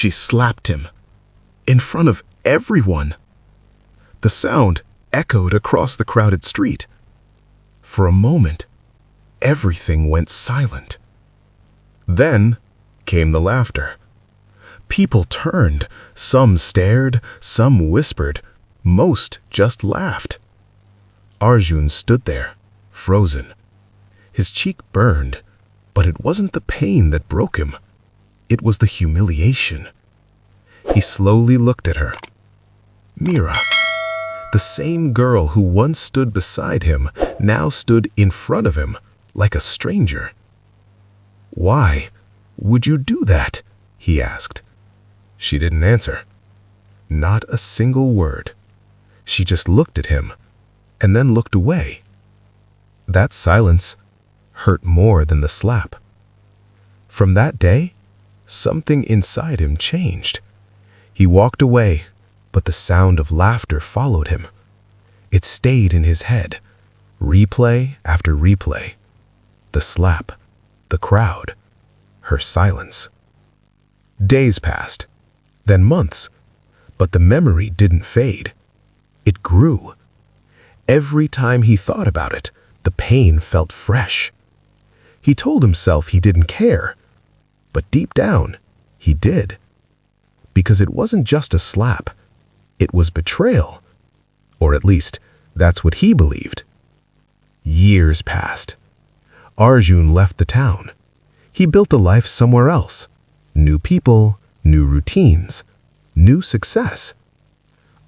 She slapped him, in front of everyone. The sound echoed across the crowded street. For a moment, everything went silent. Then came the laughter. People turned, some stared, some whispered, most just laughed. Arjun stood there, frozen. His cheek burned, but it wasn't the pain that broke him. It was the humiliation. He slowly looked at her. Meera, the same girl who once stood beside him, now stood in front of him like a stranger. "Why would you do that?" he asked. She didn't answer. Not a single word. She just looked at him and then looked away. That silence hurt more than the slap. From that day, something inside him changed. He walked away, but the sound of laughter followed him. It stayed in his head, replay after replay. The slap, the crowd, her silence. Days passed, then months, but the memory didn't fade. It grew. Every time he thought about it, the pain felt fresh. He told himself he didn't care, but deep down, he did. Because it wasn't just a slap, it was betrayal. Or at least, that's what he believed. Years passed. Arjun left the town. He built a life somewhere else. New people, new routines, new success.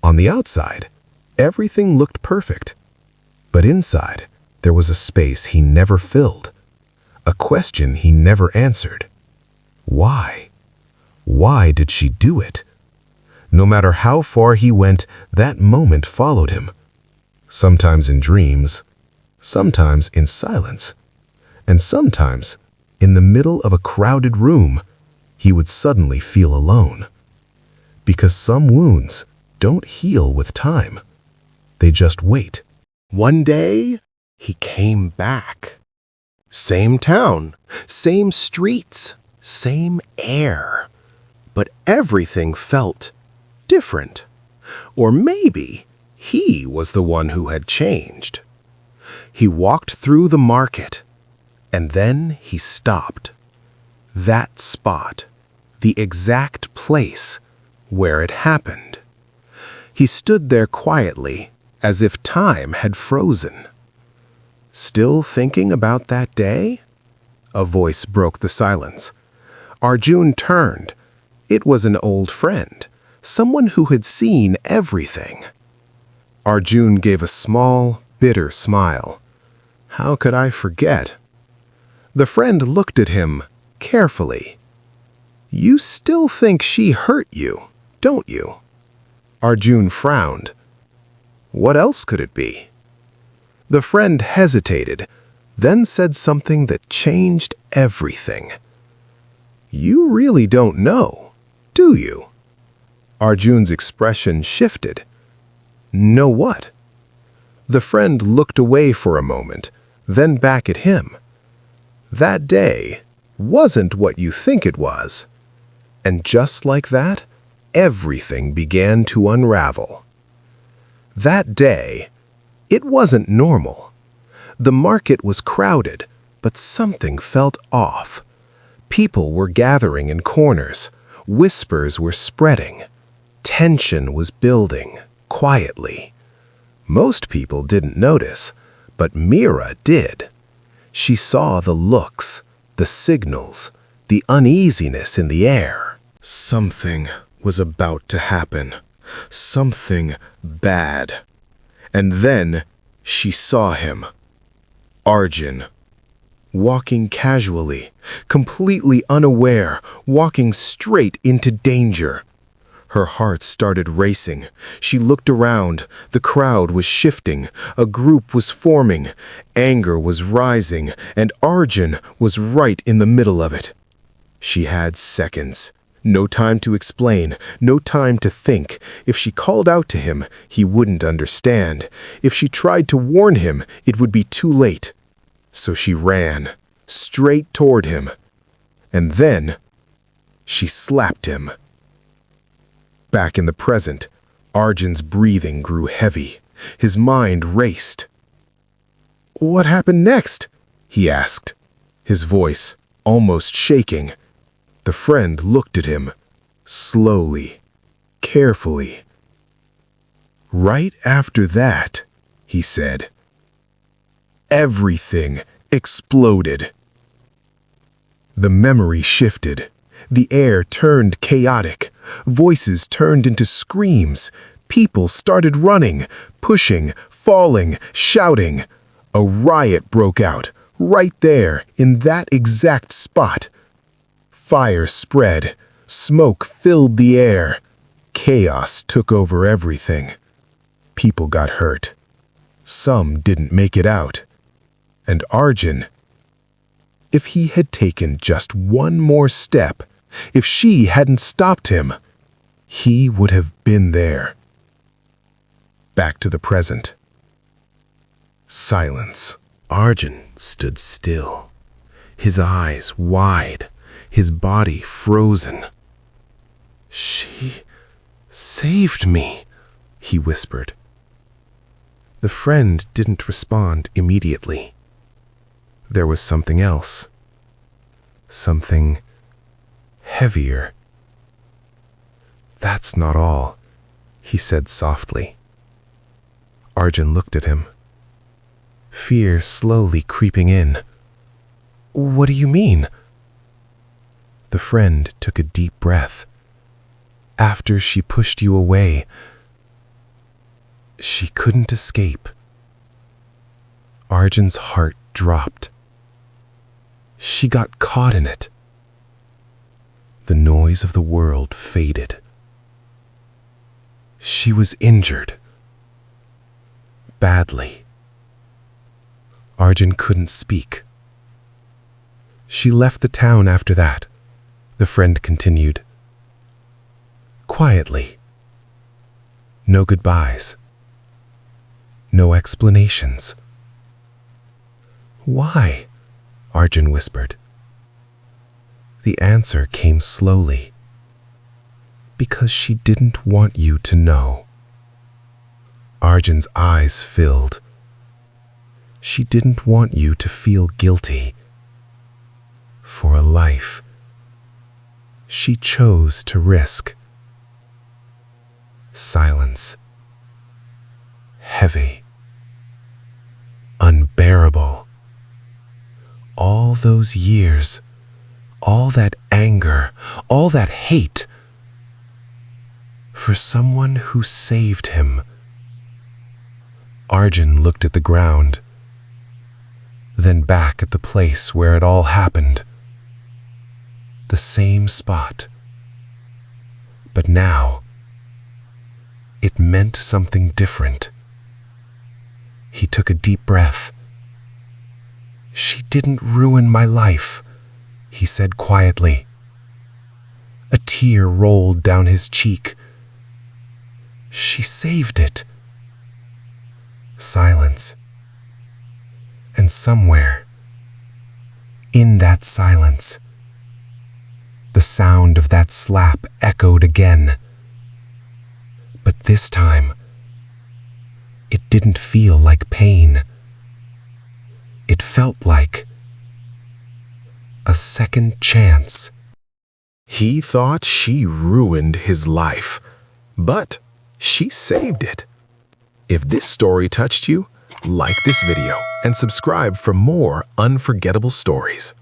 On the outside, everything looked perfect. But inside, there was a space he never filled. A question he never answered. Why? Why did she do it? No matter how far he went, that moment followed him. Sometimes in dreams, sometimes in silence, and sometimes, in the middle of a crowded room, he would suddenly feel alone. Because some wounds don't heal with time. They just wait. One day, he came back. Same town, same streets, same air. But everything felt different. Or maybe he was the one who had changed. He walked through the market, and then he stopped. That spot, the exact place where it happened. He stood there quietly, as if time had frozen. Still thinking about that day? A voice broke the silence. Arjun turned. It was an old friend, someone who had seen everything. Arjun gave a small, bitter smile. How could I forget? The friend looked at him carefully. You still think she hurt you, don't you? Arjun frowned. What else could it be? The friend hesitated, then said something that changed everything. You really don't know, do you? Arjun's expression shifted. Know what? The friend looked away for a moment, then back at him. That day wasn't what you think it was. And just like that, everything began to unravel. That day, it wasn't normal. The market was crowded, but something felt off. People were gathering in corners. Whispers were spreading. Tension was building, quietly. Most people didn't notice, but Meera did. She saw the looks, the signals, the uneasiness in the air. Something was about to happen. Something bad. And then she saw him. Arjun. Walking casually, completely unaware, walking straight into danger. Her heart started racing. She looked around. The crowd was shifting. A group was forming. Anger was rising, and Arjun was right in the middle of it. She had seconds. No time to explain, no time to think. If she called out to him, he wouldn't understand. If she tried to warn him, it would be too late. So she ran, straight toward him. And then, she slapped him. Back in the present, Arjun's breathing grew heavy. His mind raced. "What happened next?" he asked, his voice almost shaking. The friend looked at him, slowly, carefully. "Right after that," he said, "everything exploded." The memory shifted. The air turned chaotic. Voices turned into screams. People started running, pushing, falling, shouting. A riot broke out, right there, in that exact spot. Fire spread. Smoke filled the air. Chaos took over everything. People got hurt. Some didn't make it out. And Arjun, if he had taken just one more step, if she hadn't stopped him, he would have been there. Back to the present. Silence. Arjun stood still, his eyes wide, his body frozen. "She saved me," he whispered. The friend didn't respond immediately. There was something else. Something heavier. "That's not all," he said softly. Arjun looked at him, fear slowly creeping in. "What do you mean?" The friend took a deep breath. "After she pushed you away, she couldn't escape." Arjun's heart dropped. She got caught in it. The noise of the world faded. She was injured. Badly. Arjun couldn't speak. "She left the town after that," the friend continued. "Quietly. No goodbyes. No explanations." "Why?" Arjun whispered. The answer came slowly. "Because she didn't want you to know." Arjun's eyes filled. "She didn't want you to feel guilty. For a life she chose to risk." Silence. Heavy. Unbearable. All those years, all that anger, all that hate, for someone who saved him. Arjun looked at the ground, then back at the place where it all happened. The same spot. But now, it meant something different. He took a deep breath. "She didn't ruin my life," he said quietly. A tear rolled down his cheek. "She saved it." Silence. And somewhere, in that silence, the sound of that slap echoed again. But this time, it didn't feel like pain. It felt like a second chance. He thought she ruined his life, but she saved it. If this story touched you, like this video and subscribe for more unforgettable stories.